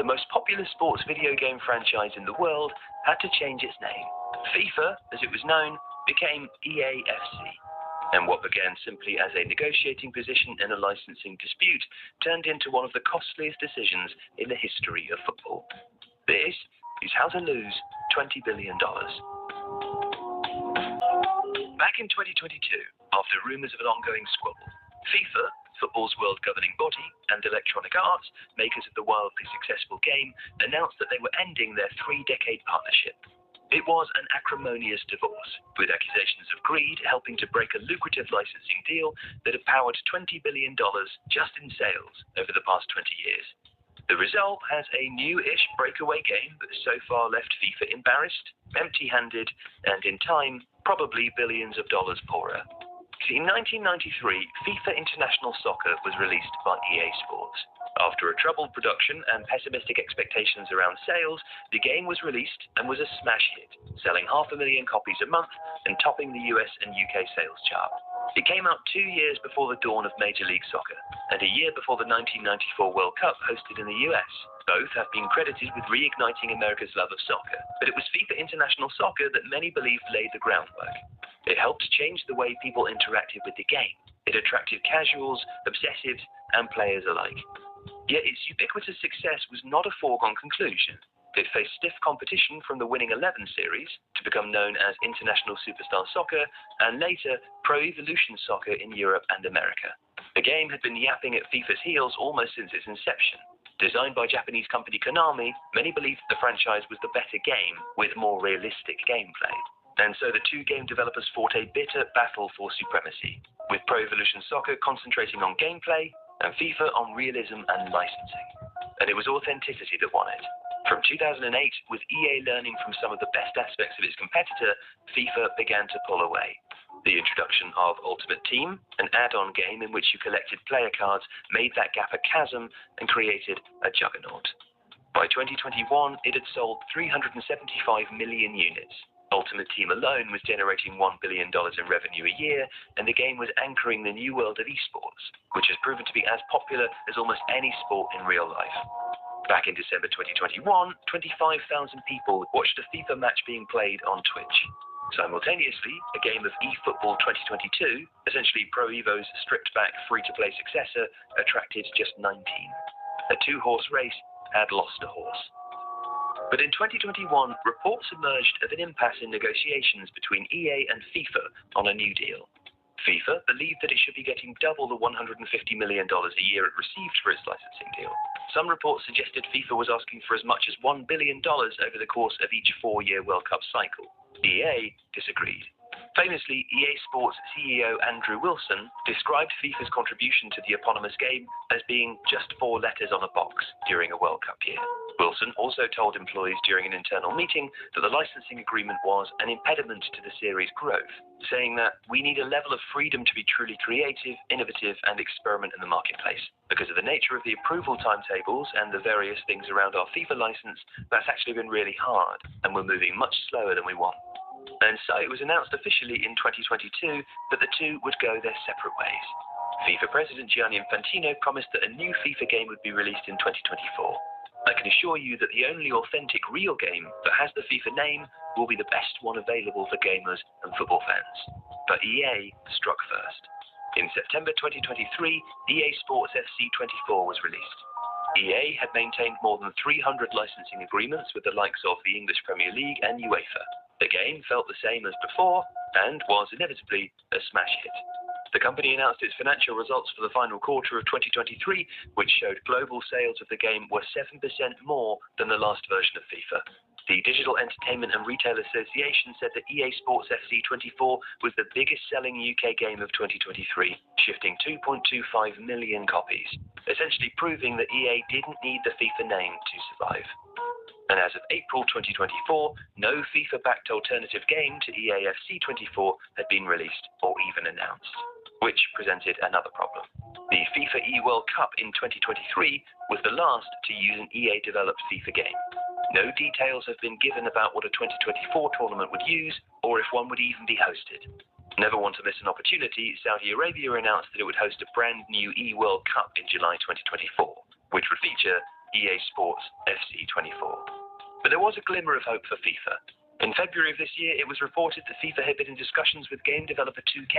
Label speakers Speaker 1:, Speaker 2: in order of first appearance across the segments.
Speaker 1: the most popular sports video game franchise in the world had to change its name. FIFA, as it was known, became EA FC. And what began simply as a negotiating position in a licensing dispute turned into one of the costliest decisions in the history of football. This is how to lose $20 billion. Back in 2022, after rumours of an ongoing squabble, FIFA, football's world governing body, and Electronic Arts, makers of the wildly successful game, announced that they were ending their 3-decade partnership. It was an acrimonious divorce, with accusations of greed helping to break a lucrative licensing deal that had powered $20 billion just in sales over the past 20 years. The result has a new-ish breakaway game that so far left FIFA embarrassed, empty-handed, and in time, probably billions of dollars poorer. In 1993, FIFA International Soccer was released by EA Sports. After a troubled production and pessimistic expectations around sales, the game was released and was a smash hit, selling 500,000 copies a month and topping the US and UK sales chart. It came out 2 years before the dawn of Major League Soccer, and a year before the 1994 World Cup hosted in the US. Both have been credited with reigniting America's love of soccer, but it was FIFA International Soccer that many believed laid the groundwork. It helped change the way people interacted with the game. It attracted casuals, obsessives, and players alike. Yet its ubiquitous success was not a foregone conclusion. It faced stiff competition from the Winning 11 series, to become known as International Superstar Soccer, and later Pro Evolution Soccer in Europe and America. The game had been yapping at FIFA's heels almost since its inception. Designed by Japanese company Konami, many believed the franchise was the better game with more realistic gameplay. And so the two game developers fought a bitter battle for supremacy, with Pro Evolution Soccer concentrating on gameplay and FIFA on realism and licensing. And it was authenticity that won it. From 2008, with EA learning from some of the best aspects of its competitor, FIFA began to pull away. The introduction of Ultimate Team, an add-on game in which you collected player cards, made that gap a chasm and created a juggernaut. By 2021, it had sold 375 million units. Ultimate Team alone was generating $1 billion in revenue a year, and the game was anchoring the new world of esports, which has proven to be as popular as almost any sport in real life. Back in December 2021, 25,000 people watched a FIFA match being played on Twitch. Simultaneously, a game of eFootball 2022, essentially Pro Evo's stripped-back free-to-play successor, attracted just 19. A two-horse race had lost a horse. But in 2021, reports emerged of an impasse in negotiations between EA and FIFA on a new deal. FIFA believed that it should be getting double the $150 million a year it received for its licensing deal. Some reports suggested FIFA was asking for as much as $1 billion over the course of each 4-year World Cup cycle. EA disagreed. Famously, EA Sports CEO Andrew Wilson described FIFA's contribution to the eponymous game as being just 4 letters on a box during a World Cup year. Wilson also told employees during an internal meeting that the licensing agreement was an impediment to the series' growth, saying that we need a level of freedom to be truly creative, innovative, and experiment in the marketplace. Because of the nature of the approval timetables and the various things around our FIFA license, that's actually been really hard, and we're moving much slower than we want. And so it was announced officially in 2022 that the two would go their separate ways. FIFA President Gianni Infantino promised that a new FIFA game would be released in 2024. I can assure you that the only authentic real game that has the FIFA name will be the best one available for gamers and football fans. But EA struck first. In September 2023, EA Sports FC 24 was released. EA had maintained more than 300 licensing agreements with the likes of the English Premier League and UEFA. The game felt the same as before and was inevitably a smash hit. The company announced its financial results for the final quarter of 2023, which showed global sales of the game were 7% more than the last version of FIFA. The Digital Entertainment and Retail Association said that EA Sports FC 24 was the biggest selling UK game of 2023, shifting 2.25 million copies, essentially proving that EA didn't need the FIFA name to survive. And as of April 2024, no FIFA-backed alternative game to EA FC 24 had been released or even announced, which presented another problem. The FIFA E-World Cup in 2023 was the last to use an EA-developed FIFA game. No details have been given about what a 2024 tournament would use, or if one would even be hosted. Never want to miss an opportunity, Saudi Arabia announced that it would host a brand new E-World Cup in July 2024, which would feature EA Sports FC 24. But there was a glimmer of hope for FIFA. In February of this year, it was reported that FIFA had been in discussions with game developer 2K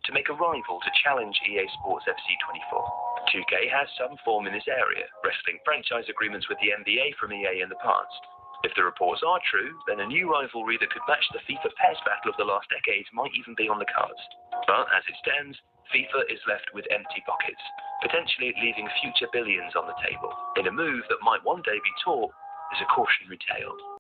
Speaker 1: to make a rival to challenge EA Sports FC 24. 2K has some form in this area, wrestling franchise agreements with the NBA from EA in the past. If the reports are true, then a new rivalry that could match the FIFA PES battle of the last decade might even be on the cards. But as it stands, FIFA is left with empty pockets, potentially leaving future billions on the table, in a move that might one day be taught as a cautionary tale.